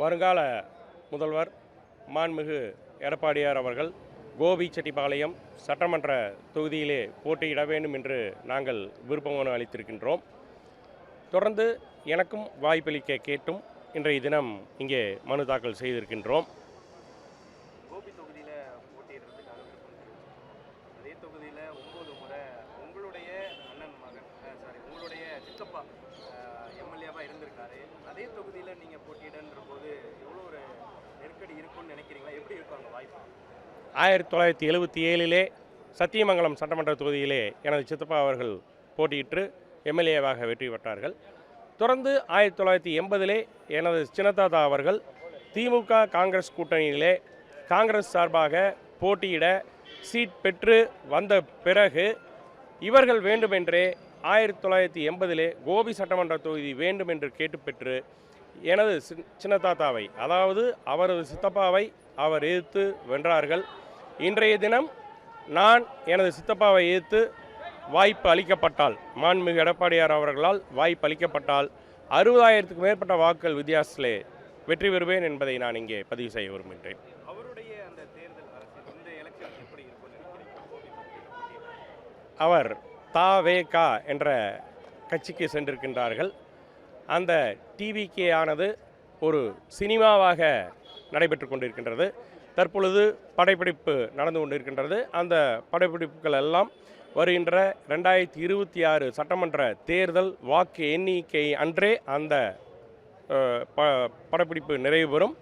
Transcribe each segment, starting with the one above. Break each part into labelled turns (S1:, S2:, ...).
S1: வருங்கால முதல்வர் மாண்புமிகு எடப்பாடியார் அவர்கள் கோபிச்செட்டிப்பாளையம் சட்டமன்ற தொகுதியிலே போட்டியிட வேண்டும் என்று நாங்கள் விருப்பமனு அளித்திருக்கின்றோம். தொடர்ந்து எனக்கும் வாய்ப்பளிக்க கேட்டும் இன்றைய தினம் இங்கே மனு தாக்கல் செய்திருக்கின்றோம்.
S2: கோபி தொகுதியில் போட்டியிடுறதுக்காக அதே தொகுதியில் 9 முறை உங்களுடைய அண்ணன் மகன் உங்களுடைய சித்தப்பா எம்எல்ஏவாக இருந்திருக்காரு. அதே தொகுதியில் நீங்கள் போட்டியிடன்ற போது எவ்வளோ ஒரு நெருக்கடி இருக்கும்னு நினைக்கிறீங்களா? எப்படி இருப்பாங்க வாய்ப்பு?
S1: 1977 சத்தியமங்கலம் சட்டமன்ற தொகுதியிலே எனது சித்தப்பா அவர்கள் போட்டியிட்டு எம்எல்ஏவாக வெற்றி பெற்றார்கள். தொடர்ந்து 1980 எனது சின்னதாதா அவர்கள் திமுக காங்கிரஸ் கூட்டணியிலே காங்கிரஸ் சார்பாக போட்டியிட சீட் பெற்று வந்த பிறகு இவர்கள் வேண்டுமென்றே 1980 கோபி சட்டமன்ற தொகுதி வேண்டும் என்று கேட்டு பெற்று எனது சின்னதாதாவை, அதாவது அவரது சித்தப்பாவை அவர் எதிர்த்து வென்றார்கள். இன்றைய தினம் நான் எனது சித்தப்பாவை எதிர்த்து வாய்ப்பு அளிக்கப்பட்டால், மாண்புமிகு எடப்பாடியார் அவர்களால் வாய்ப்பு அளிக்கப்பட்டால் 60,000க்கும் மேற்பட்ட வாக்குகள் வித்தியாசத்திலே வெற்றி பெறுவேன் என்பதை நான் இங்கே பதிவு செய்ய விரும்புகின்றேன்.
S2: அவருடைய அந்த தேர்தல் அரசியல் இந்த எலெக்ஷன் எப்படி இருக்கும்னு நினைக்கிறீங்க?
S1: அவர் தவேகா என்ற கட்சிக்கு சென்றிருக்கின்றார்கள். அந்த டிவிகே ஆனது ஒரு சினிமாவாக நடைபெற்று கொண்டிருக்கின்றது. தற்பொழுது படப்பிடிப்பு நடந்து கொண்டிருக்கின்றது. அந்த படப்பிடிப்புகள் எல்லாம் வருகின்ற 2026 சட்டமன்ற தேர்தல் வாக்கு எண்ணிக்கை அன்றே அந்த படப்பிடிப்பு நிறைவு பெறும்.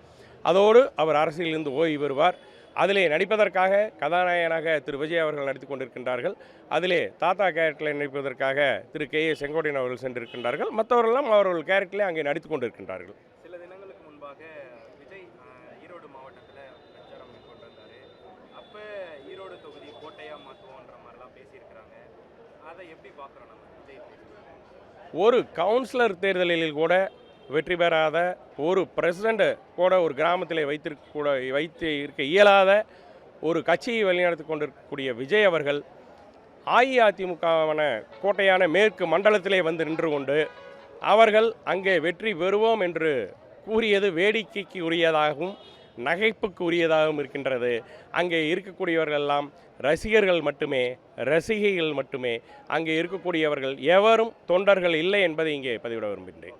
S1: அதோடு அவர் அரசியலிருந்து ஓய்வு பெறுவார். அதிலே நடிப்பதற்காக கதாநாயகனாக திரு விஜய் அவர்கள் நடித்து கொண்டிருக்கின்றார்கள். அதிலே தாத்தா கேரக்டரில் நடிப்பதற்காக திரு கே.ஏ. செங்கோட்டையன் அவர்கள் சென்றிருக்கின்றார்கள். மற்றவர்களெல்லாம் அவர்கள் கேரக்டரிலே அங்கே நடித்து கொண்டிருக்கின்றார்கள்.
S2: சில தினங்களுக்கு முன்பாக விஜய் ஈரோடு மாவட்டத்தில் பிரச்சாரம் மேற்கொண்டிருந்தார். அப்போ ஈரோடு தொகுதி கோட்டையாக மாற்றுவோன்ற மாதிரிலாம் பேசியிருக்கிறாங்க. அதை எப்படி பார்க்குறோம் நம்ம? விஜய்
S1: ஒரு கவுன்சிலர் தேர்தலில் கூட வெற்றி பெறாத, ஒரு பிரசிடண்ட் கூட ஒரு கிராமத்தில் வைத்து இருக்க இயலாத ஒரு கட்சியை வழிநடத்தி கொண்டிருக்கக்கூடிய விஜய் அவர்கள் அஇஅதிமுகவான கோட்டையான மேற்கு மண்டலத்திலே வந்து நின்று கொண்டு அவர்கள் அங்கே வெற்றி பெறுவோம் என்று கூறியது வேடிக்கைக்கு உரியதாகவும் நகைப்புக்கு உரியதாகவும் இருக்கின்றது. அங்கே இருக்கக்கூடியவர்கள் எல்லாம் ரசிகர்கள் மட்டுமே, ரசிகைகள் மட்டுமே. அங்கே இருக்கக்கூடியவர்கள் எவரும் தொண்டர்கள் இல்லை என்பதை இங்கே பதிவிட விரும்புகின்றேன்.